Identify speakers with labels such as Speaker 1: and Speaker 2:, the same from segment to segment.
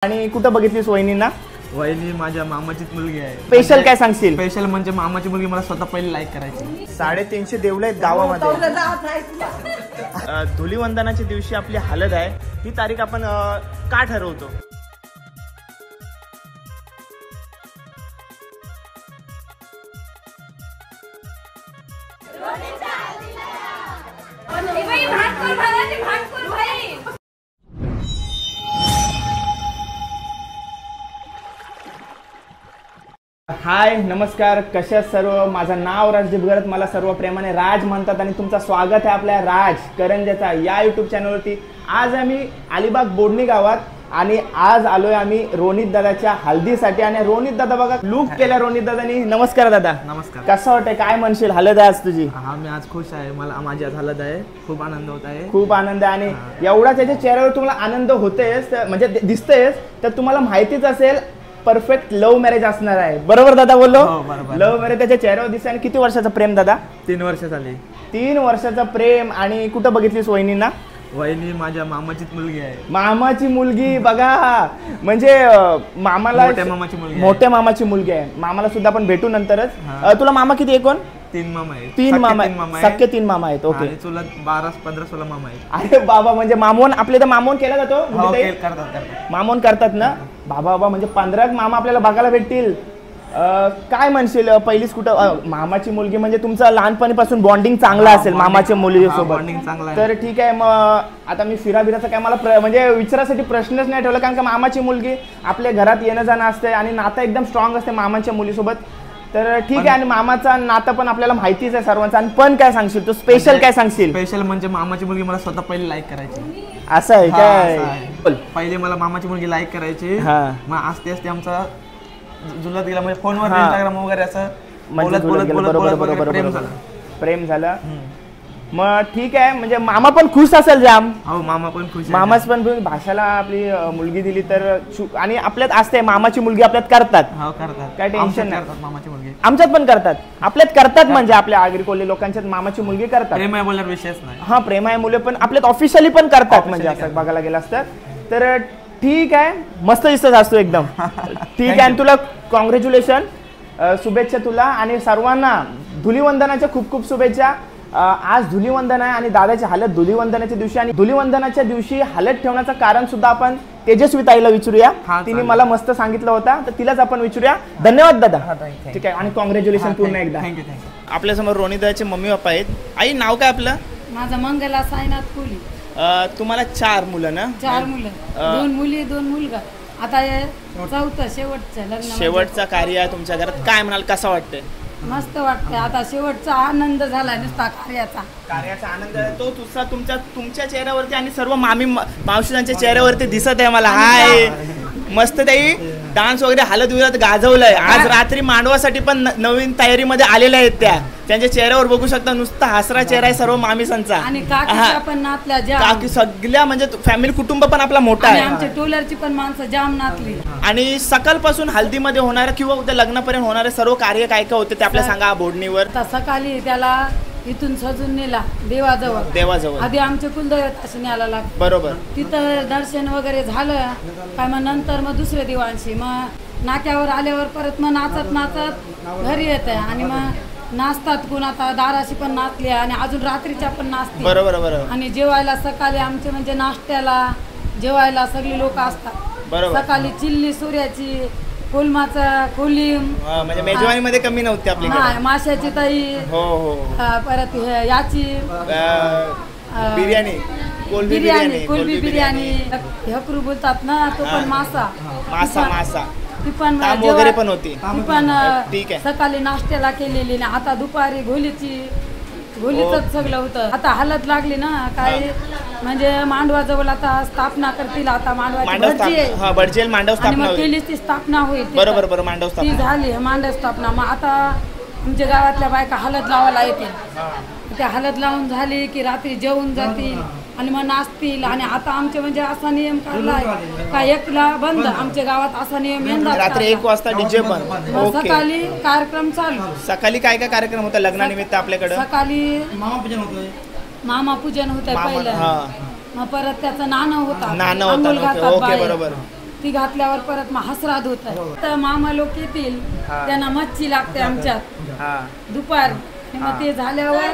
Speaker 1: आणि कुठं बघितलीस वहिनींना?
Speaker 2: वहिनी माझ्या मामाचीच मुलगी आहे.
Speaker 1: स्पेशल काय सांगशील?
Speaker 2: स्पेशल म्हणजे मामाची मुलगी मला स्वतः पहिले लाईक करायची.
Speaker 1: 350 देवळे आहेत गावामध्ये. धुलीवंदनाच्या दिवशी आपली हळद आहे, ही तारीख आपण का ठरवतो? हाय नमस्कार, कशा सर्व. माझं नाव राजदीप गरत, मला सर्व प्रेमाने राज म्हणतात आणि तुमचं स्वागत आहे आपल्या राज करंजाचा या यूट्यूब चॅनलवरती. आज आम्ही अलिबाग बोडणी गावात आणि आज आलोय आम्ही रोनित दादाच्या हल्दीसाठी. आणि रोनित दादा बघा लुक केला रोनित दादानी. नमस्कार दादा.
Speaker 2: नमस्कार.
Speaker 1: कसं वाटतंय, काय म्हणशील? हळद आहे आज तुझी?
Speaker 2: हा, मी आज खुश आहे. मला माझी आज हळद आहे, खूप आनंद होत आहे.
Speaker 1: खूप आनंद आहे. आणि एवढा त्याच्या चेहऱ्यावर तुम्हाला आनंद होतेच म्हणजे दिसतेच, तर तुम्हाला माहितीच असेल परफेक्ट लव्ह मॅरेज असणार आहे. बरोबर दादा बोललो? लव्ह मॅरेज त्याच्या चेहऱ्यावर दिसते. आणि किती वर्षाचं प्रेम दादा?
Speaker 2: 3 वर्ष झाली.
Speaker 1: 3 वर्षाचं प्रेम. आणि कुठं बघितलीस वहिनींना?
Speaker 2: वहिनी माझ्या मामाचीच मुलगी आहे.
Speaker 1: मामाची मुलगी बघा, म्हणजे मामाला मोठ्या मामाची मुलगी आहे. मामाला सुद्धा आपण भेटू नंतरच. तुला मामा किती आहे? कोण?
Speaker 2: 3 मामा आहेत.
Speaker 1: 3 मामा, सख्खे 3 मामा आहेत. ओके.
Speaker 2: तुला 12, 15, 16 मामा आहेत.
Speaker 1: अरे बाबा, म्हणजे मामोन आपले तर मामोन केला जातो. मामोन करतात ना बाबा. म्हणजे 15 मामा आपल्याला बघायला भेटतील. काय म्हणशील पहिलीच कुठं मामाची मुलगी म्हणजे तुमचं लहानपणीपासून बॉन्डिंग चांगला असेल मामाच्या मुलीसोबत. तर ठीक आहे. मग आता मी फिराबिराचं काय मला म्हणजे विचारासाठी प्रश्नच नाही ठेवला, कारण का मामाची मुलगी आपल्या घरात येणं जाणं असते आणि नातं एकदम स्ट्रॉंग असते मामाच्या मुलीसोबत. तर ठीक आहे. आणि मामाचा नातं पण आपल्याला माहितीच आहे सर्वांचं. आणि पण काय सांगशील तू? स्पेशल काय सांगशील?
Speaker 2: स्पेशल म्हणजे मामाची मुलगी मला स्वतः पहिले लाईक करायची.
Speaker 1: असं आहे काय?
Speaker 2: पहिले मला मामाची मुलगी लाईक करायची. मग आस्ते आस्ते आमचा जुलत गेला, म्हणजे फोनवर इंस्टाग्राम वगैरे असं
Speaker 1: प्रेम झालं. मग ठीक आहे. म्हणजे मामा पण खुश असेल जाम.
Speaker 2: हो, मामा पण खुश.
Speaker 1: मामाच पण भाषाला आपली मुलगी दिली तर. आणि आपल्यात असते मामाची मुलगी आपल्यात करतात. काय टेन्शन नाही.
Speaker 2: मामाची मुलगी
Speaker 1: आमच्यात पण करतात, आपल्यात करतात. म्हणजे आपल्या आगरी कोल्हे लोकांच्यात मामाची मुलगी करतात.
Speaker 2: प्रेम आहे बोलण्यावर विषयच नाही.
Speaker 1: हा, प्रेम आहे मुले पण आपल्यात ऑफिशियली पण करतात. म्हणजे असं बघायला गेलं असतं तर ठीक आहे. मस्त दिसत असतो एकदम. ठीक आहे. आणि तुला कॉंग्रॅच्युलेशन, शुभेच्छा तुला आणि सर्वांना धुलीवंदनाच्या खूप खूप शुभेच्छा. आज धुलीवंदन आहे आणि दादाची हळद धुलीवंदनाच्या दिवशी. आणि धुलीवंदनाच्या दिवशी हळद ठेवण्याचं कारण सुद्धा आपण तेजस्वी ताईला विचारूया. तिने मला मस्त सांगितलं होता, तर तिलाच आपण विचारूया. धन्यवाद दादा. ठीक आहे. आणि कॉंग्रॅच्युलेशन पूर्ण एकदा. आपल्या समोर रोनित दादाचे मम्मी पप्पा आहेत. आई नाव काय आपलं?
Speaker 3: माझं मंगला साईनाथ कोली.
Speaker 1: तुम्हाला 4 मुलं ना?
Speaker 3: 4 मुलं, 2 मुली 2 मुलगा. आता चौथं शेवटचं लग्न.
Speaker 1: शेवटचा कार्य आहे तुमच्या घरात. काय म्हणाल, कसं वाटतंय?
Speaker 3: मस्त वाटतंय. आता शेवटचा आनंद झाला नुसता कार्याचा
Speaker 1: आनंद. तो तुमच्या चेहऱ्यावरती आणि सर्व मावशींच्या चेहऱ्यावरती दिसत आहे मला. हाय मस्त ताई डान्स वगैरे हलत विरत गाजवलंय. आज रात्री मांडवासाठी पण नवीन तयारीमध्ये आलेल्या आहेत त्या. त्यांच्या चेहऱ्यावर बघू शकता नुसता हसरा चेहरा आहे सर्व मामीसांचा.
Speaker 3: आणि काकीच्या पण नातल्या जाम.
Speaker 1: काकी सगळ्या म्हणजे फॅमिली कुटुंब पण आपला मोठा आहे.
Speaker 3: आमच्या टोलरची पण माणसं जाम नातली.
Speaker 1: आणि सकाळपासून हल्दीमध्ये होणाऱ्या किंवा उद्या लग्नापर्यंत होणारे सर्व कार्य काय काय होते ते आपल्या सांगा बोडणीवर.
Speaker 3: सकाळी त्याला इथून सजून नेला देवाजवळ. आधी आमचे कुलदैवत असे न्यायला लागतं.
Speaker 1: बरोबर.
Speaker 3: तिथं दर्शन वगैरे झालं काय, मग नंतर मग दुसऱ्या दिवशी मग नाक्यावर आल्यावर परत मग नाचत घरी येत आहे. आणि मग नाचतात कोण, आता दाराशी पण नाचले आणि अजून रात्रीच्या पण नाचते.
Speaker 1: बरोबर. आणि
Speaker 3: जेवायला सकाळी आमचे म्हणजे नाश्त्याला जेवायला सगळी लोक असतात. सकाळी चिल्ली सूर्याची, कोलमाचा कोलिम,
Speaker 1: म्हणजे मेजवानीमध्ये कमी नव्हती आपली.
Speaker 3: माशाची ताई.
Speaker 1: हो.
Speaker 3: परत याची
Speaker 1: बिर्याणी,
Speaker 3: कोलबी बिर्याणी हकरू बोलतात ना, तो पण मासा ती पण
Speaker 1: वगैरे पण होती.
Speaker 3: ती पण सकाळी नाश्त्याला केलेली ना. आता दुपारी घोलीच सगळं होतं. आता हलत लागली ना काय, म्हणजे मांडवाजवळ आता स्थापना करतील. आता
Speaker 1: मांडव स्थापना
Speaker 3: केली ती स्थापना होईल.
Speaker 1: बरोबर. मांडव
Speaker 3: ती झाली मांडव स्थापना. मग आता आमच्या गावातल्या बायका हळद लावायला येतील. त्या हळद लावून झाली की रात्री जेवून जातील आणि मग नाचतील. आणि आता आमचे म्हणजे असा नियम काढलाय का 1ला बंद. आमच्या गावात असा नियम
Speaker 1: रात्री 1 वाजता डीजे बंद.
Speaker 3: सकाळी कार्यक्रम चालू.
Speaker 1: सकाळी काय काय कार्यक्रम होता लग्नानिमित्त आपल्याकडे?
Speaker 3: सकाळी मामा पूजन होतं पहिलं. मग परत त्याचं नाणं होता.
Speaker 1: ओके बरोबर.
Speaker 3: ती घातल्यावर परत मग हसराद होत तर मामा लोक येतील त्यांना मच्छी लागते आमच्यात दुपार मग ते झाल्यावर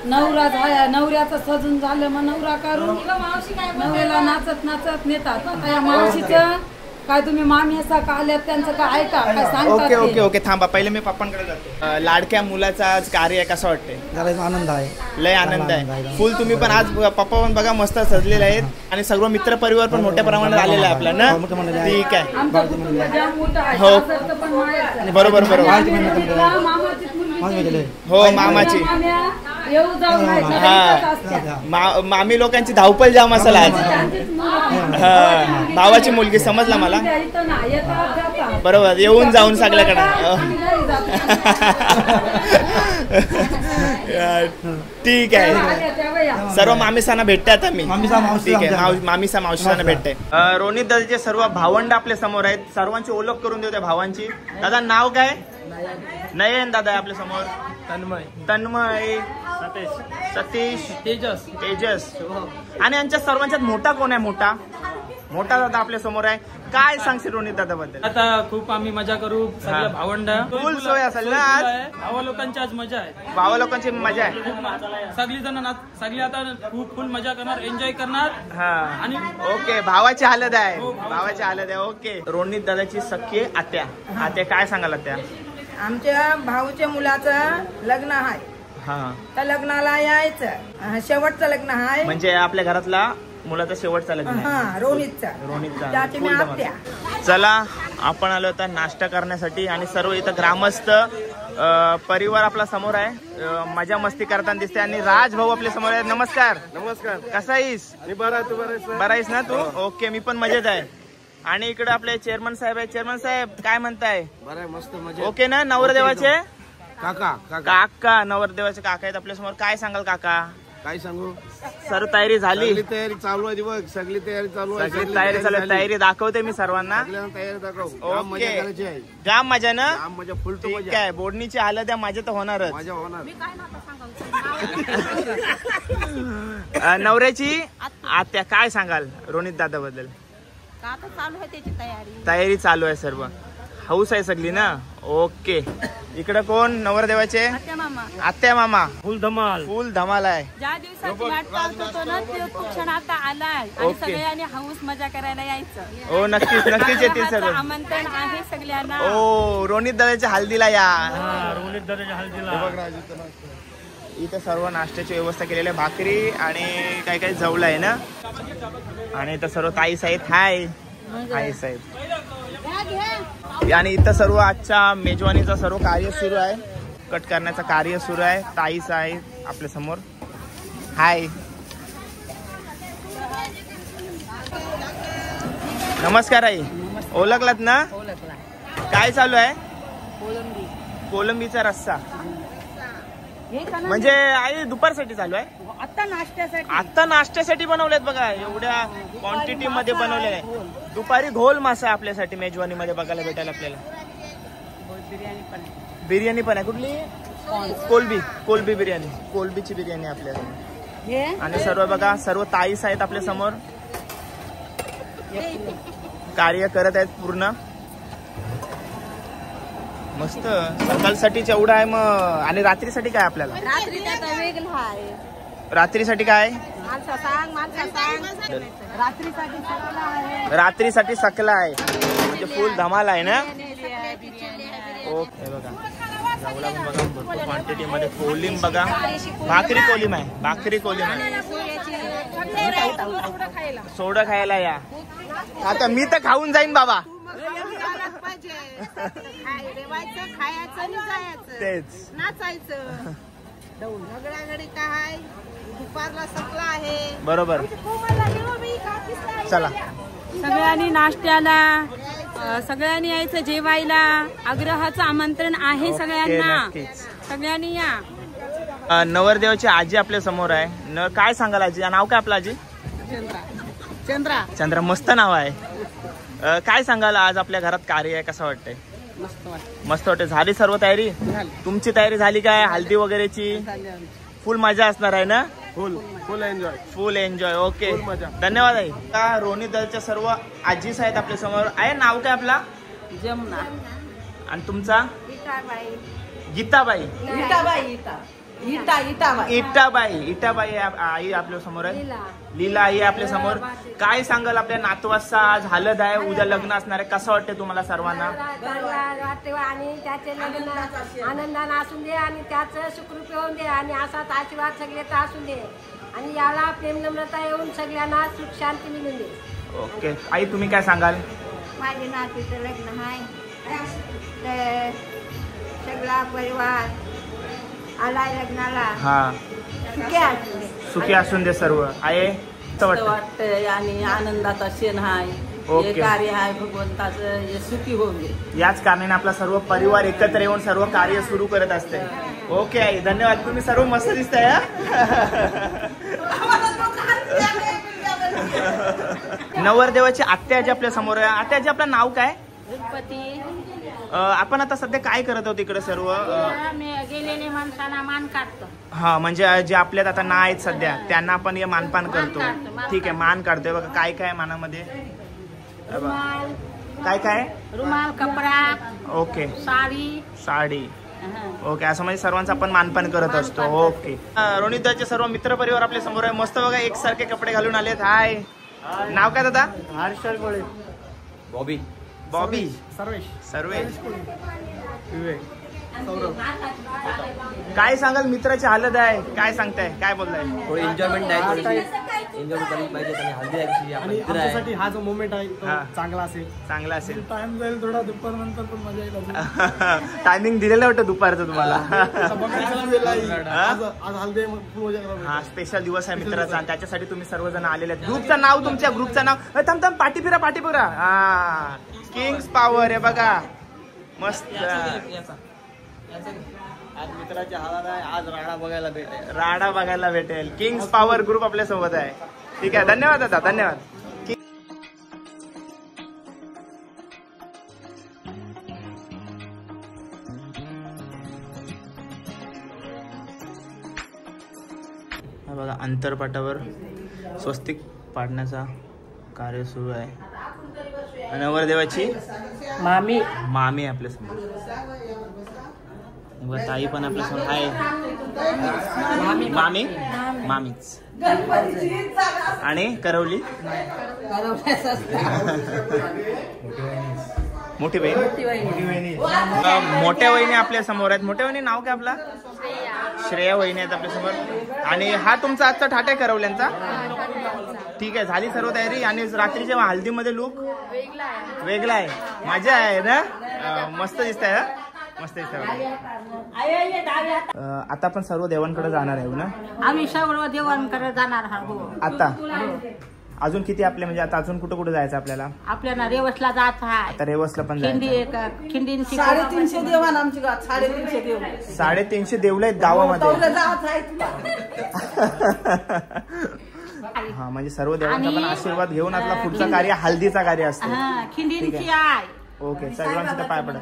Speaker 3: नवऱ्याचं सजून झालं मग नवरा करून नवऱ्याला नाचत नाचत नेतात. आता या मावशीचं काय तुम्ही मामी असा का आल्यात त्यांचं काय ऐका काय सांगतात.
Speaker 1: ओके ओके ओके थांबा पहिले मी पप्पांकडे जातो. लाडक्या मुलाचा आज कार्य आहे कसं वाटते?
Speaker 2: आनंद आहे,
Speaker 1: लय आनंद आहे. फुल तुम्ही पण आज पप्पा पण बघा मस्त सजलेले आहेत आणि सर्व मित्र परिवार पण मोठ्या प्रमाणात आलेला आहे आपला ना. ठीक आहे
Speaker 3: आमचं कुटुंब जाम मोठं आहे.
Speaker 1: हो.
Speaker 3: सासरचं पण माहेरचं.
Speaker 1: बरोबर बरोबर
Speaker 3: मामाचीच मुलगी
Speaker 1: हो मामाची
Speaker 3: येऊ जाऊ
Speaker 1: हा मामी लोकांची धावपळ जाम असेल आज. हा भावाची मुलगी समजला मला बरोबर येऊन जाऊन सगळ्याकडे. ठीक आहे सर्व मामीसांना भेटते आता मी. ठीक आहे मामीसा मावशीसांना भेटते. रोनित दादाचे सर्व भावंड आपल्या समोर आहेत. सर्वांची ओळख करून देऊ त्या भावांची. दादा नाव काय? नयन दादा आपल्या समोर. तन्मय सतीश तेजस आणि यांच्या सर्वांच्यात मोठा कोण आहे? मोठा दादा आपल्या समोर आहे. काय सांगशील रोनित दादा बद्दल?
Speaker 4: आता खूप आम्ही मजा करू सगळ्या भावंड.
Speaker 1: फुल सोय असेल ना आज?
Speaker 4: भावा लोकांची आज मजा आहे.
Speaker 1: भावा लोकांची मजा आहे.
Speaker 4: सगळी जण सगळी आता खूप फुल मजा करणार, एन्जॉय करणार.
Speaker 1: हा आणि ओके भावाची हालत आहे. भावाची हालत आहे. ओके रोनित दादाची सख्खी आत्या काय सांगाल आत्या?
Speaker 5: आमच्या भाऊच्या मुलाचं लग्न आहे.
Speaker 1: हा
Speaker 5: त्या लग्नाला यायचं. शेवटचं लग्न आहे
Speaker 1: म्हणजे आपल्या घरातला मुलाचा शेवटचा लग्न आहे.
Speaker 5: रोनितचा त्याची मी आत्या.
Speaker 1: चला आपण आलो होता नाश्ता करण्यासाठी आणि सर्व इथं ग्रामस्थ परिवार आपला समोर आहे. मजा मस्ती करताना दिसते आणि राज भाऊ आपल्या समोर आहे. नमस्कार. कसा आहेस? बरा आहेस ना तू? ओके मी पण मजेत आहे. आणि इकडे आपले चेअरमन साहेब आहे. चेअरमन साहेब काय म्हणताय?
Speaker 2: मस्त मजा.
Speaker 1: ओके ना? नवरदेवाचे
Speaker 2: काका
Speaker 1: नवरदेवाचे काका आहेत आपल्या समोर. काय सांगाल काका?
Speaker 2: काय सांगू,
Speaker 1: सर्व तयारी झाली?
Speaker 2: तयारी चालू आहे. बघ सगळी तयारी चालू आहे.
Speaker 1: सगळी तयारी चालू आहे. तयारी दाखवते मी सर्वांना.
Speaker 2: तयारी दाखव.
Speaker 1: ओके जाम मजा ना?
Speaker 2: मजा फुल.
Speaker 1: ठीक आहे. बोडणीची हालत आहे. माझ्या तर होणारच.
Speaker 2: मजा होणार.
Speaker 1: नवऱ्याची आत्या काय सांगाल रोनित दादा बद्दल?
Speaker 5: चालू आहे त्याची
Speaker 1: तयारी चालू आहे. सर्व हाऊस आहे सगळी ना? ओके. इकडे कोण? नवरदेवाचे आत्या मामा. फुल धमाल आहे.
Speaker 6: ज्या दिवसाची वाट पाहत होतो ना ते क्षण आता आलाय आणि सगळ्यांनी हाऊस मजा करायला यायचं.
Speaker 1: हो नक्कीच येतील सर्व.
Speaker 6: आमंत्रण आहे सगळ्यांना.
Speaker 1: ओ रोनित दादाच्या हल्दीला या.
Speaker 4: रोनित दादाच्या हल्दीला
Speaker 1: इथं सर्व नाश्त्याची व्यवस्था केलेली आहे. भाकरी आणि काही जवळ आहे ना. आणि इथं सर्व ताई साहेब हाय साहेब. आणि इथं सर्व आजच्या मेजवानीचं सर्व कार्य सुरू आहे. कट करण्याचं कार्य सुरू आहे. ताई साहेब आपल्या समोर. हाय नमस्कार आई. ओळखलात ना? काय चालू आहे? कोलंबीचा रस्सा. म्हणजे आई दुपारसाठी चालू आहे? आता नाश्त्यासाठी बनवलेत बघा. एवढ्या क्वांटिटी मध्ये बनवले आहे. दुपारी घोल मासा आपल्यासाठी मेजवानी मध्ये बघायला भेटेल आपल्याला. बिर्याणी पण आहे. कुठली? कोलबी बिर्याणी. कोलबीची बिर्याणी आपल्याला. आणि सर्व बघा सर्व ताईस आहेत आपल्या समोर. कार्य करत आहेत पूर्ण. मस्त. सकाळसाठी एवढं आहे मग. आणि रात्रीसाठी काय आपल्याला? रात्रीसाठी काय? रात्रीसाठी सकला आहे. म्हणजे फुल धमाल आहे ना? ओके बघा जाऊला पण बघा भरपूर क्वांटिटी मध्ये. कोलिम बघा. भाकरी कोलिम आहे. सोडा खायला या. आता मी तर खाऊन जाईन बाबा. तेच
Speaker 5: नाचायचं. काय दुपारला सकला आहे.
Speaker 1: बरोबर. चला
Speaker 6: सगळ्यांनी नाश्त्याला सगळ्यांनी यायचं. जेवायला आग्रहाचं आमंत्रण आहे सगळ्यांना. सगळ्यांनी या.
Speaker 1: नवरदेवाची आजी आपल्या समोर आहे. काय सांगाल आजी? नाव काय आपलं आजी? चंद्रा. मस्त नाव आहे. काय सांगाल आज आपल्या घरात कार्य आहे कसं वाटतंय? मस्त वाटत. झाली सर्व तयारी? तुमची तयारी झाली काय हल्दी वगैरेची? फुल मजा असणार आहे ना?
Speaker 2: फुल एन्जॉय.
Speaker 1: फुल एन्जॉय. ओके,
Speaker 2: फुल मजा.
Speaker 1: धन्यवाद आई. आता रोनी दलच्या सर्व आजीस आहेत आपल्या समोर. आहे नाव काय आपला?
Speaker 5: जमुना.
Speaker 1: आणि तुमचा?
Speaker 5: इटाबाई.
Speaker 1: गीताबाई.
Speaker 5: इटाबाई.
Speaker 1: इटाबाई. इटाबाई आई आपल्या समोर आहे. लीला आई आपल्या समोर. काय सांगाल आपल्या नातवाचा आज हालत आहे, उद्या लग्न असणार आहे, कसं वाटतं तुम्हाला सर्वांना?
Speaker 7: आणि त्याचे लग्न आनंदाने असून दे आणि त्याचं सुखरूप होऊन दे आणि असाच आशीर्वाद सगळ्याचा असून दे आणि याला प्रेम नम्रता येऊन सगळ्यांना सुख शांती मिळून दे.
Speaker 1: ओके आई, तुम्ही काय सांगाल?
Speaker 7: माझे नातीचं लग्न आहे, सगळा परिवार आलाय लग्नाला.
Speaker 1: हा, सुखी असून दे सर्व. आहे
Speaker 5: वाटतंय आणि आनंदाचा क्षण आहे. हे कार्य आहे भगवंताचं, हे सुखी होऊन दे.
Speaker 1: याच कारणाने आपला सर्व परिवार एकत्र येऊन सर्व कार्य सुरू करत असते. ओके आई, धन्यवाद. तुम्ही सर्व मस्त दिसताय. नवरदेवाची आत्याजी आपल्या समोर आहे. आत्याजी आपलं नाव काय? आपण आता सध्या काय करत आहोत इकडे सर्व?
Speaker 6: गेलेले माणसांना मान काढतो.
Speaker 1: हा, म्हणजे जे आपल्यात आता ना आहेत सध्या त्यांना आपण हे मानपान करतो. ठीक आहे, मान काढतोय बघा. काय काय मानामध्ये? काय काय?
Speaker 6: रुमाल, कपडा.
Speaker 1: ओके, साडी.
Speaker 6: हं.
Speaker 1: ओके, असं म्हणजे सर्वांचं आपण मानपान करत असतो. ओके. रोनिताचे सर्व मित्र परिवार आपल्या समोर आहे. मस्त बघा, एकसारखे कपडे घालून आलेत. हाय, नाव काय दादा?
Speaker 2: हर्षल गोळे.
Speaker 1: बॉबी. सर्वेश. काय सांगाल? मित्राची हालत आहे, काय सांगताय, काय बोलताय?
Speaker 2: थोडी एन्जॉयमेंट आहे, थोडी एन्जॉय करायला पाहिजे. आणि हल्दी आहे, आमच्यासाठी हा जो मोमेंट आहे तो चांगला असेल. टाइम जाईल थोडा, दुपार नंतर पण मजा येईल.
Speaker 1: टायमिंग दिलेलं होतं दुपारचं तुम्हाला. हा, स्पेशल दिवस आहे मित्राचा आणि त्याच्यासाठी तुम्ही सर्वजण आलेले आहेत. ग्रुपचं नाव, तुमच्या ग्रुपचं नाव? थांब पाठी फिरा. हा, किंग्स पॉवर आहे बघा, मस्त.
Speaker 2: आज मित्राच्या हालात आहे, आज राडा बघायला भेटेल.
Speaker 1: किंग्स पॉवर ग्रुप आपल्या सोबत आहे. ठीक आहे, धन्यवाद दादा, धन्यवाद. बघा, अंतरपाटावर स्वस्तिक पाडण्याचा कार्य सुरू आहे. नवरदेवाची मामी आपल्या समोर. ताई पण आपल्या समोर आहे. मामीच. आणि करवली मोठी बहीण. मोठ्या वहिनी आपल्या समोर आहेत. मोठ्या वहिनी नाव काय आपला? श्रेया वहिनी आहेत आपल्या समोर. आणि हा तुमचा आजचा ठाट आहे करवल्यांचा? ठीक आहे, झाली सर्व तयारी. आणि रात्रीच्या हल्दीमध्ये लुक वेगळा आहे, मजा आहे ना? मस्त दिसत आहे. मस्त दिसत आहे. आता आपण सर्व देवांकडे जाणार आहे ना?
Speaker 6: आम्ही सर्व देवांकडे जाणार आहोत.
Speaker 1: आता अजून किती आपले, म्हणजे आता अजून कुठं कुठं जायचं आपल्याला?
Speaker 6: आपल्याला रेवसला जायचं आहे.
Speaker 1: आता रेवसला पण जायचं.
Speaker 5: 350 देवान आमच्या गावात. 350 देव.
Speaker 1: 350 देवलं आहेत गावामध्ये. हा, म्हणजे सर्व देवांचा पण आशीर्वाद घेऊन आपला पुढचा कार्य हल्दीचा कार्य असतो.
Speaker 6: खिंडींची आहे.
Speaker 1: ओके, सर्वांची तर पाय पडा.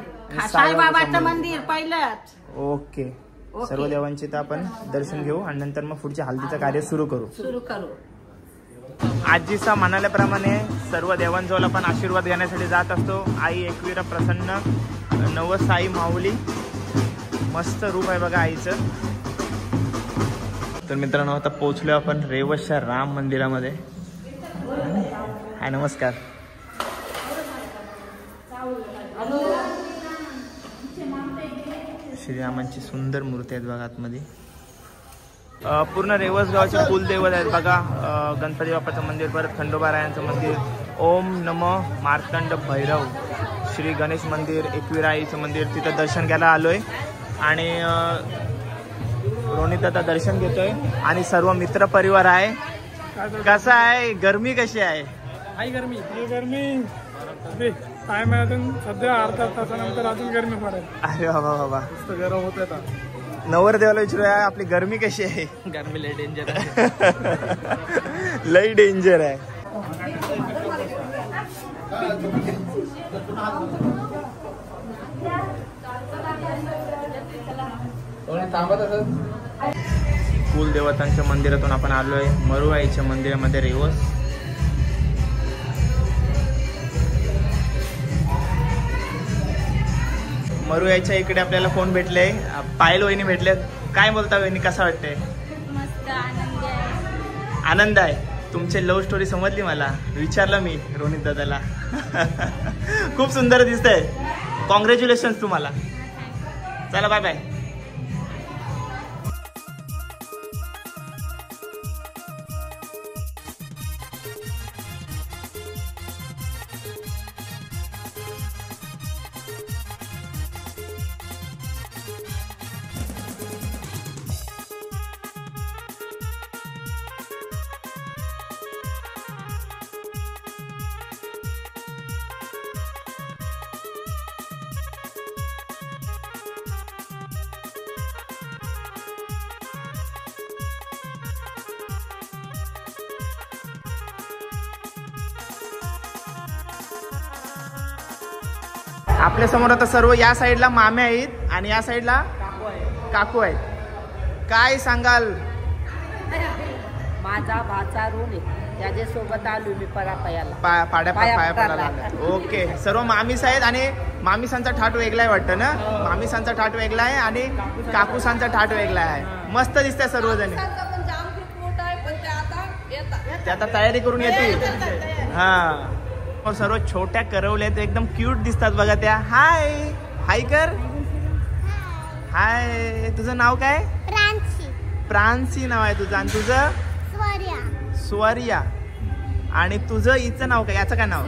Speaker 6: साईबाबाचं मंदिर पहिलंच.
Speaker 1: ओके, सर्व देवांचे तर आपण दर्शन घेऊ आणि नंतर मग पुढच्या हल्दीचं कार्य सुरू करू. आजीचा म्हणाल्याप्रमाणे सर्व देवांजवळ आपण आशीर्वाद घेण्यासाठी जात असतो. आई एकवीरा प्रसन्न, नवस साई माऊली. मस्त रूप आहे बघा आईचं. तर मित्रांनो, आता पोहोचलो आपण रेवसच्या राम मंदिरामध्ये. हाय, नमस्कार. श्रीरामांची सुंदर मूर्ती आहेत बघा आतमध्ये. पूर्ण रेवस गावचे कुलदैवत आहेत बघा. गणपती बाप्पाचं मंदिर, परत खंडोबारायांचं मंदिर, ओम नमः मार्तंड भैरव, श्री गणेश मंदिर, एकविराईचं मंदिर. तिथं दर्शन घ्यायला आलोय आणि रोनित आता दर्शन घेतोय आणि सर्व मित्र परिवार आहे. कसं आहे, गरमी कशी आहे?
Speaker 2: गरमी टाइम आहे अजून, सध्या अर्धा तासानंतर अजून गरमी पडेल.
Speaker 1: अरे बाबा,
Speaker 2: गरम होत आहे.
Speaker 1: नवरदेवाला विचारूया, आपली गरमी कशी आहे?
Speaker 2: गरमी लई डेंजर आहे.
Speaker 1: लई डेंजर आहे. कुलदेवतांच्या मंदिरातून आपण आलोय मरुआईच्या मंदिरामध्ये रेवस. मरुआईच्या इकडे आपल्याला कोण भेटले? पायल वहिनी भेटले. काय बोलता वहिनी, कसं वाटतंय?
Speaker 6: मस्त आनंद आहे.
Speaker 1: आनंद आहे. तुमची लव्ह स्टोरी समजली मला, विचारलं मी रोनित दादाला. खूप सुंदर दिसतंय. कॉंग्रॅच्युलेशन्स तुम्हाला. चला बाय बाय. आपल्या समोर आता सर्व या साईडला मामे आहेत आणि या साईडला काकू आहेत. काय सांगाल?
Speaker 5: माझा भाचा ऋण आहे, त्याच्यासोबत आलो मी पाया
Speaker 1: पाड्या पडायला. ओके, सर्व मामीस आहेत आणि मामीसांचा ठाट वेगळा आहे वाटतं ना. मामीसांचा ठाट वेगळा आहे आणि काकूसांचा ठाट वेगळा आहे. मस्त दिसतंय सर्वजण. ते आता तयारी करून येतील. हा, सर्व छोट्या करवल्या आहेत, एकदम क्यूट दिसतात बघा त्या. हाय हाय कर. हाय, तुझं नाव काय? प्रांसी नाव आहे तुझं. आणि तुझं? स्वरिया. आणि तुझं हिचं नाव काय? याचं काय नाव?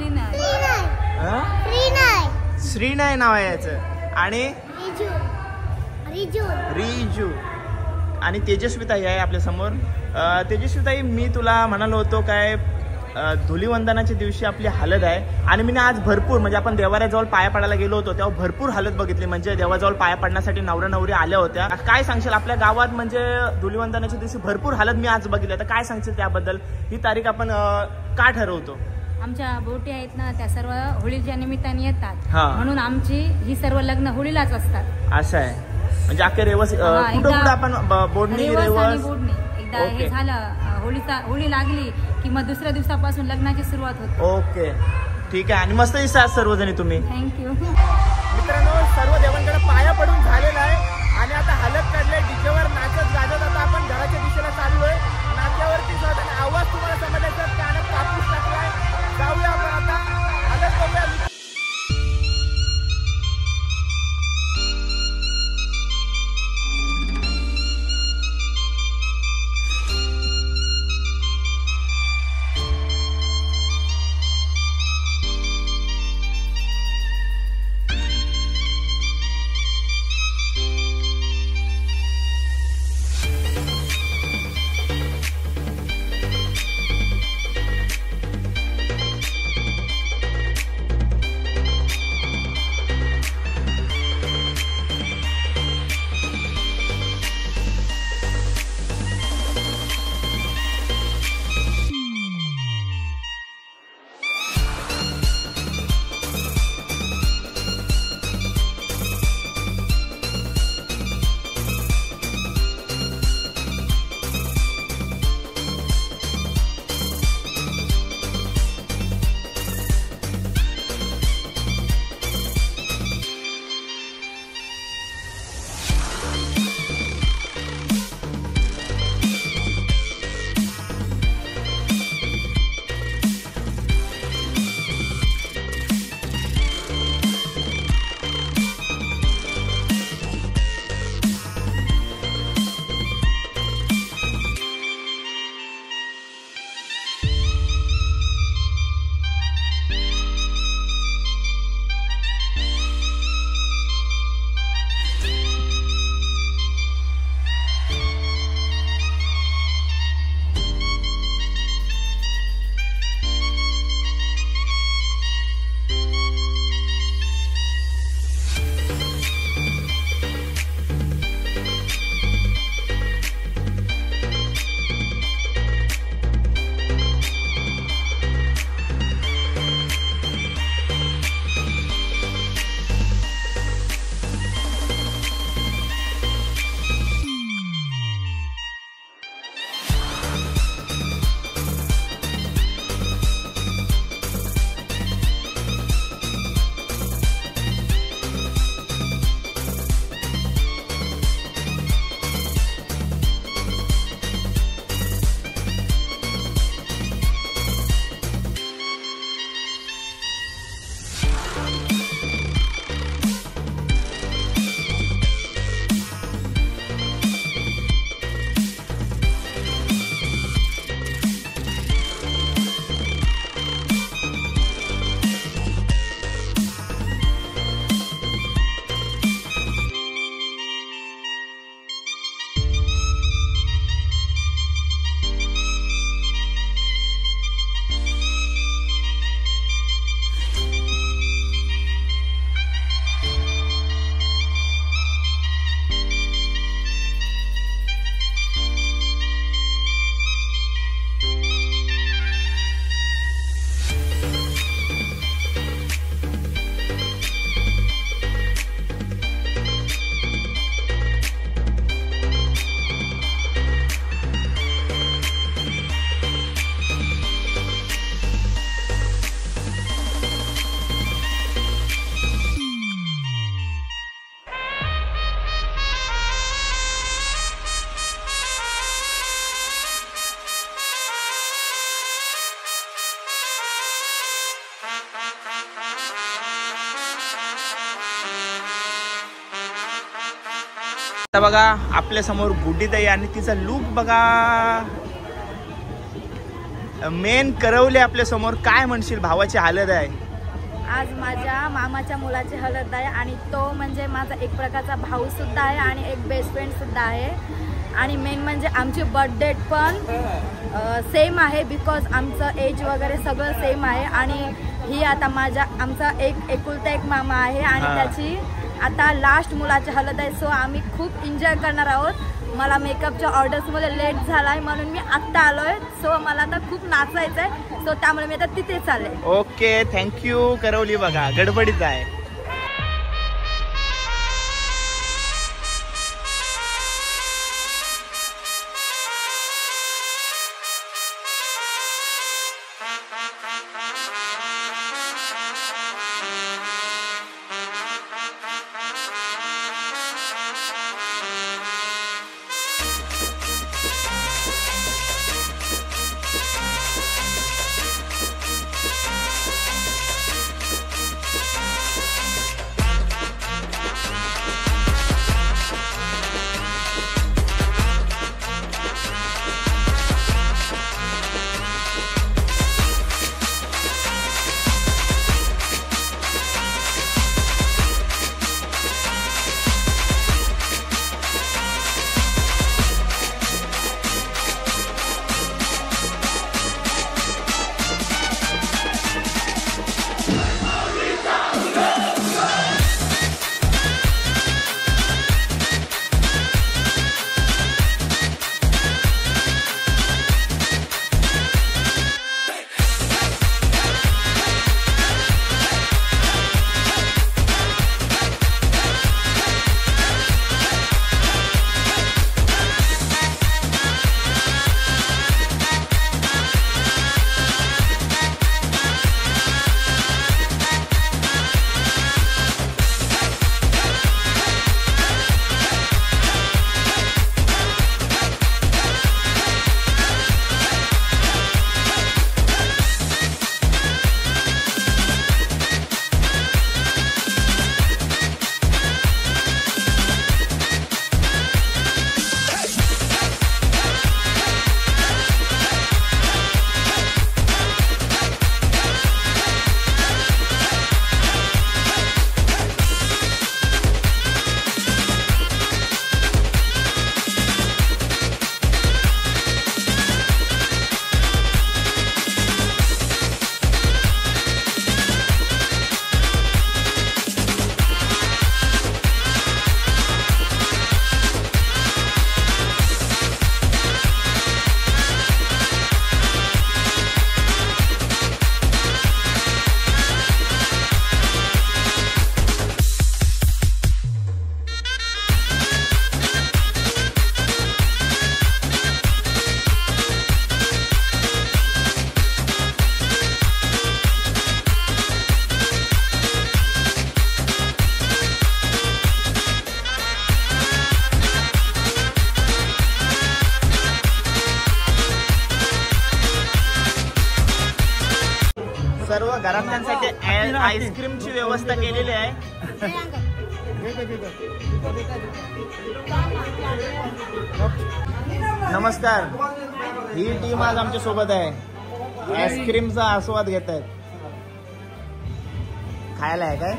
Speaker 1: श्रीनय नाव आहे याचं. आणि रिजू. आणि तेजस्विताई आहे आपल्या समोर. तेजस्विताई, मी तुला म्हणालो होतो काय, धुलीवंदनाच्या दिवशी आपली हळद आहे आणि मी आज भरपूर म्हणजे आपण देवाऱ्याजवळ पाया पडायला गेलो होतो तेव्हा भरपूर हळद बघितली. म्हणजे देवाजवळ पाया पडण्यासाठी नवरा नवरी आल्या होत्या. काय सांगशील आपल्या गावात म्हणजे धुलीवंदनाच्या दिवशी भरपूर हळद मी आज बघितली, तर काय सांगशील त्याबद्दल? ही तारीख आपण का ठरवतो?
Speaker 6: आमच्या बोटी आहेत ना, त्या सर्व होळीच्या निमित्ताने येतात,
Speaker 1: हा.
Speaker 6: म्हणून आमची ही सर्व लग्न होळीलाच असतात.
Speaker 1: असं आहे म्हणजे अख्खे रेवस कुठं कुठं आपण बोडणी रेवस.
Speaker 6: एकदा हे झालं, होळी लागली की मग दुसऱ्या दिवसापासून लग्नाची सुरुवात होते.
Speaker 1: ओके, ठीक आहे. आणि मस्त दिसतात सर्वजणी तुम्ही.
Speaker 6: थँक्यू.
Speaker 1: मित्रांनो, सर्व देवांकडे पाया पडून झालेला आहे आणि आता हलत काढले डीजेवर नाचत गाजत आता आपण घराच्या दिशेला चाललोय. नाक्यावरती आवाज तुम्हाला समजायचा, त्याने कापूस टाकलाय. जाऊया आपण आता हलत बघूया. आता बघा आपल्या समोर गुड्डीताई आणि तिचा लुक बघा. मेन करवले आपल्या समोर. काय म्हणशील, भावाची हालत आहे
Speaker 6: आज माझ्या मामाच्या मुलाची हळद आहे आणि तो म्हणजे माझा एक प्रकारचा भाऊ सुद्धा आहे आणि एक बेस्ट फ्रेंड सुद्धा आहे. आणि मेन म्हणजे आमची बर्थ डेट पण सेम आहे बिकॉज आमचं एज वगैरे सगळं सेम आहे. आणि ही आता आमचा एकुलता एक मामा आहे आणि त्याची आता लास्ट मुलाची हळद आहे. सो आम्ही खूप एन्जॉय करणार आहोत. मला मेकअपच्या ऑर्डर्समध्ये लेट झाला आहे म्हणून मी आत्ता आलो आहे. सो मला आता खूप नाचायचं आहे. सो त्यामुळे मी आता तिथे चालले.
Speaker 1: Okay, thank you. करवली बघा गडबडीत आहे. सर्व घरातल्यांसाठी आईस्क्रीमची व्यवस्था केलेली आहे. नमस्कार. ही टीम आज आमच्या सोबत आहे. आईस्क्रीमचा आस्वाद घेत आहेत. खायला आहे काय?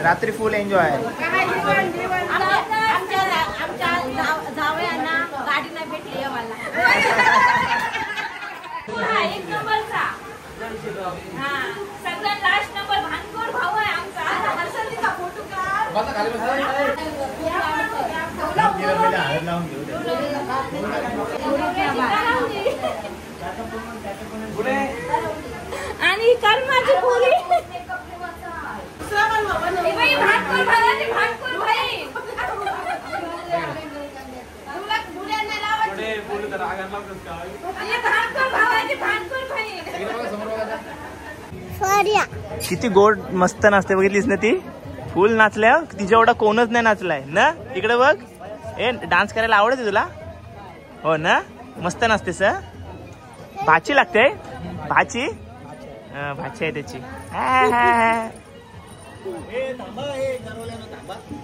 Speaker 1: रात्री फुल एन्जॉय.
Speaker 6: जावयांना गाडी नाही भेटली आम्हाला. एक नंबरचा सगळ्यात लास्ट नंबर भानकोड भाऊ आहे आमचा. हर्षदीचा फोटो काढ. आणि कर्माची फुली
Speaker 1: किती गोड मस्त नाचते बघितलीस ना ती. फुल नाचल्या तिच्या एवढा कोणच नाही नाचलाय ना. इकडे बघ. ए डान्स करायला आवडते तुला? हो ना. मस्त नाचतेस. भाची लागते. भाची भाची आहे त्याची.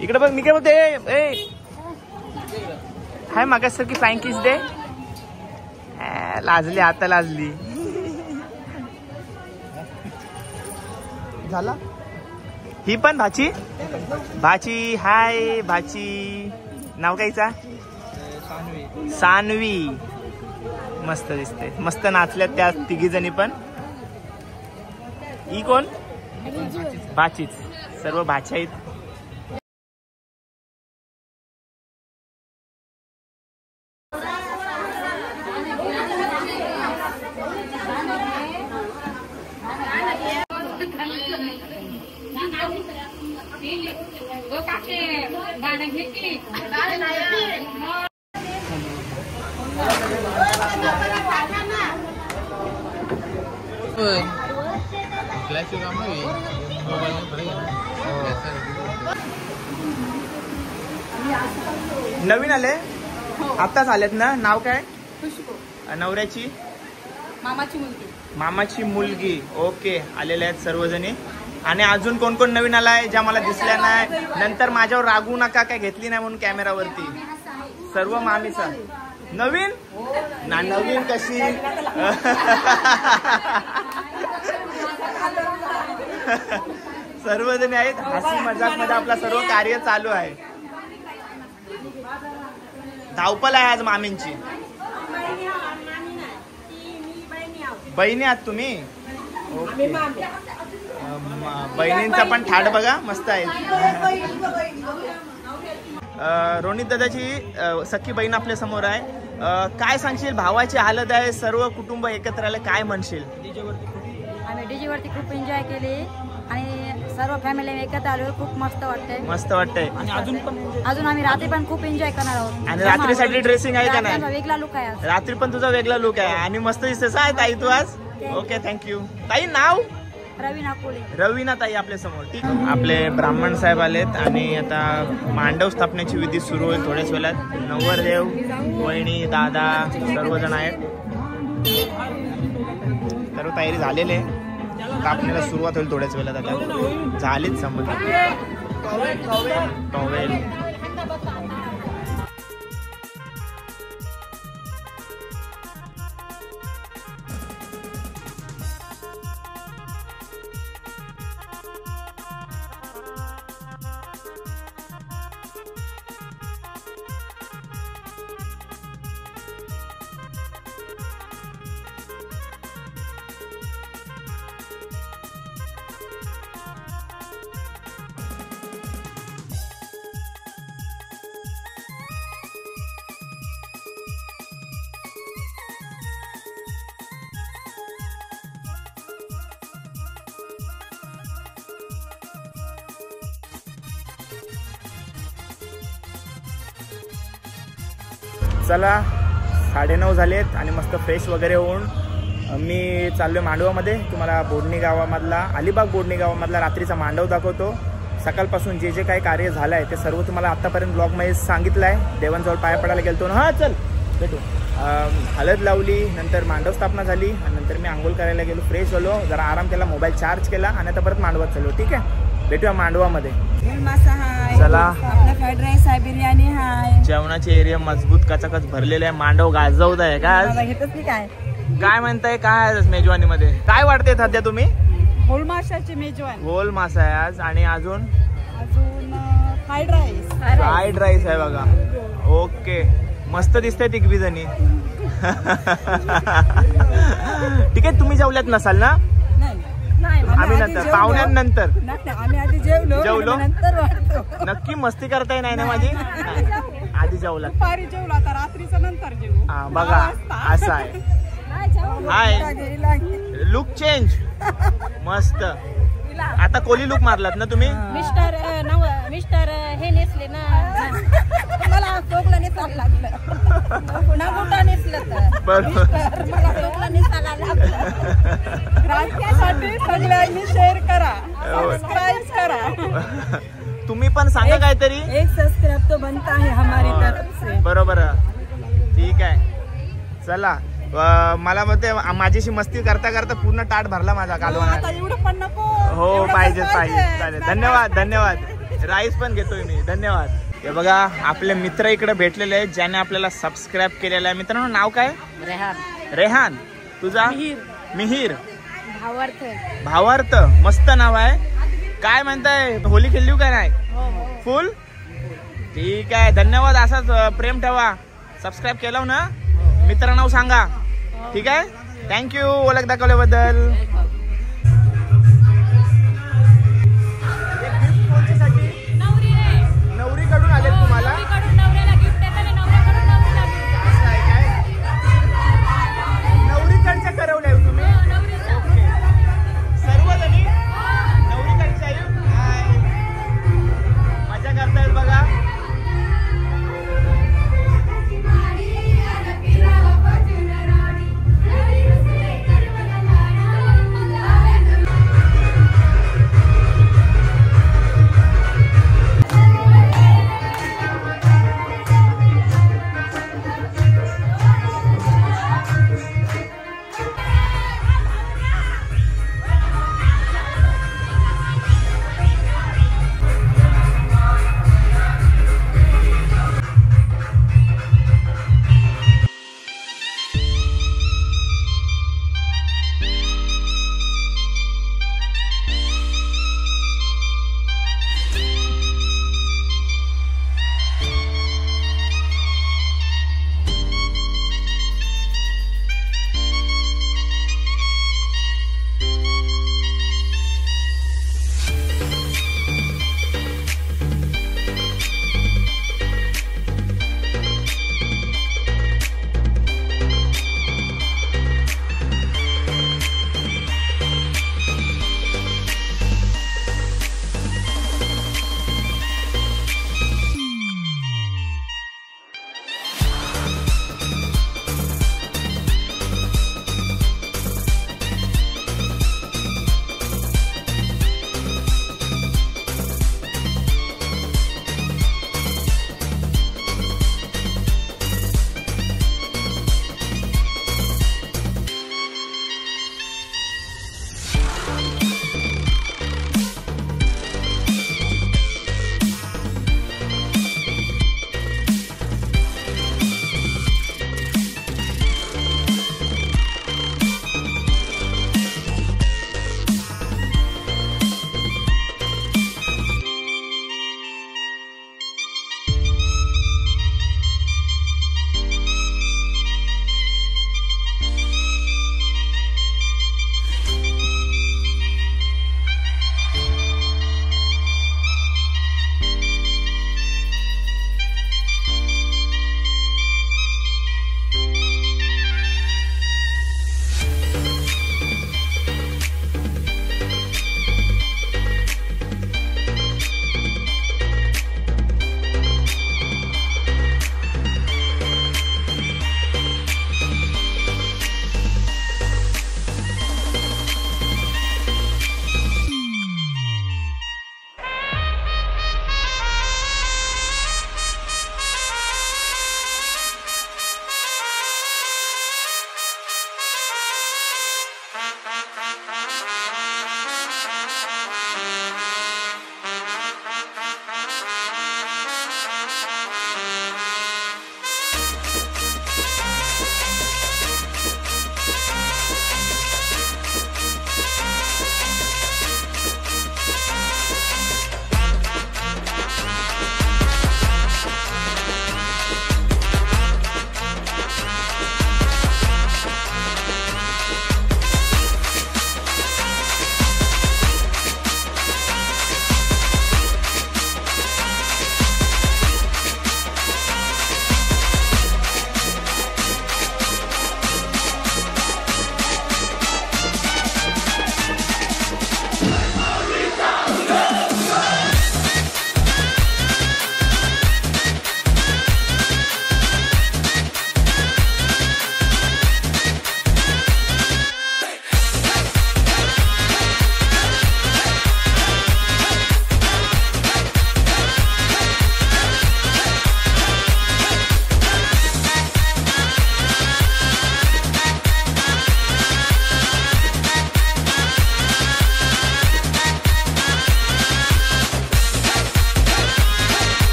Speaker 1: इकडे बघ. मी काय बोलते हाय मागासारखी फ्लाइंग किस दे. लाजली आता लाजली. झाला. ही पण भाची. भाची हाय. भाची नाव कायचा? सानवी. मस्त दिसते. मस्त नाचल्यात त्या तिघी जणी पण. ही कोण? भाचीच. सर्व भाच्या आहेत. नवीन आले. आताच आलेत ना. नाव काय? नवऱ्याची मामाची मुलगी. ओके. आलेल्या आहेत सर्वजणी. आणि अजून कोण कोण नवीन आलाय ज्या मला दिसल्या नाही. नंतर माझ्यावर रागू नका काय घेतली नाही म्हणून कॅमेरावरती. सर्व मामीचा. नवीन ना. नवीन कशी सर्वजणी आहेत. हसी मजाक मध्ये आपला सर्व कार्य चालू आहे. धावपल आहे आज मामींची. बहिणी आहात तुम्ही? बहिणींचा पण थाट बघा मस्त आहे. रोनित दादाची सख्खी बहीण आपल्या समोर आहे. काय सांगशील? भावाची हालत आहे. सर्व कुटुंब एकत्र आले. काय म्हणशील?
Speaker 8: आम्ही डीजे वरती खूप एन्जॉय केले आणि सर्व फॅमिली एकत्र आलो. खूप मस्त वाटतंय.
Speaker 1: मस्त वाटतंय.
Speaker 8: आणि अजून आम्ही रात्री पण खूप एन्जॉय करणार आहोत.
Speaker 1: आणि रात्रीसाठी ड्रेसिंग आहे का नाही?
Speaker 8: वेगळा लुक आहे.
Speaker 1: रात्री पण तुझा वेगळा लुक आहे आणि मस्त दिसतेस आहे ताई तू आज. ओके थँक्यू ताई. नाव?
Speaker 8: रवीना कोळी.
Speaker 1: रवीना ताई आपल्या समोर. ठीक. आपले ब्राह्मण साहेब आलेत आणि आता मांडव स्थापनेची विधी सुरू होईल थोड्याच वेळात. नवरदेव, वहिनी, दादा सर्वजण आहेत. सर्व तयारी झालेली आहे. कापणीला सुरुवात होईल थोड्याच वेळात. आता झालीच संबंध. टॉवेल चला 9:30 झालेत आणि मस्त फ्रेश वगैरे होऊन मी चाललोय मांडवामध्ये. तुम्हाला बोडणी गावामधला, अलिबाग बोडणी गावामधला रात्रीचा मांडव दाखवतो. सकाळपासून जे जे काही कार्य झालं आहे ते सर्व तुम्हाला आत्तापर्यंत ब्लॉगमध्ये सांगितलं आहे. देवांजवळ पाया पडायला गेलतो ना. हां चल भेटू. हळद लावली, नंतर मांडव स्थापना झाली आणि नंतर मी आंघोळ करायला गेलो. फ्रेश झालो, जरा आराम केला, मोबाईल चार्ज केला आणि आता परत मांडवात चाललो. ठीक आहे, भेटूया मांडवामध्ये. चला,
Speaker 8: आपला फ्राईड राईस आहे, बिर्याणी आहे.
Speaker 1: जेवणाचे एरिया मजबूत कचाकच भरलेले आहे. मांडव गाजवत आहे का आज? काय म्हणताय? काय आज मेजवानीमध्ये काय वाटते सध्या तुम्ही?
Speaker 8: होल माशाची मेजवानी.
Speaker 1: होल मासा आहे आज. आणि अजून
Speaker 8: फ्राईड राईस.
Speaker 1: फ्राईड राईस आहे बघा. ओके, मस्त दिसतंय तिघी जणी. ठीक आहे, तुम्ही जेवल्यात नसाल ना? आम्ही नंतर, पाहुण्यांनंतर
Speaker 8: आम्ही आधी जेवलो.
Speaker 1: नक्की मस्ती करताय नाही ना माझी? आधी जेवला,
Speaker 8: दुपारी जेवलो, आता रात्रीचं नंतर जेवू.
Speaker 1: हा बघा, असं आहे. हाय लुक चेंज मस्त. आता कोली लुक मारलात ना तुम्ही.
Speaker 7: मिस्टर हे नेसले ना मला चोकला नेसायला लागलं ना मोठा नेसलं तर
Speaker 1: बरोबर.
Speaker 7: मला चोकला नेसायला लागलं.
Speaker 5: राज्यासाठी सगळ्यांनी शेअर करा, सबस्क्राइब करा.
Speaker 1: तुम्ही पण सांगा काहीतरी.
Speaker 5: एक सबस्क्राइब तो बनता है हमारी तरफ से.
Speaker 1: बरोबर ठीक आहे. चला मला मते माझ्याशी मस्ती करता करता पूर्ण ताट भरला माझा कालवण.
Speaker 5: एवढं पण नको.
Speaker 1: हो पाहिजे चालेल. धन्यवाद धन्यवाद. राईस पण घेतोय मी. धन्यवाद. हे बघा आपले मित्र इकडे भेटलेले आहेत ज्याने आपल्याला सबस्क्राईब केलेलं आहे. मित्रांनो नाव काय. रेहान. तुझा. मिहीर. भावार्थ. मस्त नाव आहे. काय म्हणताय होली खेळली का नाही. फुल ठीक आहे. धन्यवाद. असाच प्रेम ठेवा. सबस्क्राईब केलं ना मित्रांना सांगा. ठीक आहे. थँक्यू ओळख दाखवल्याबद्दल.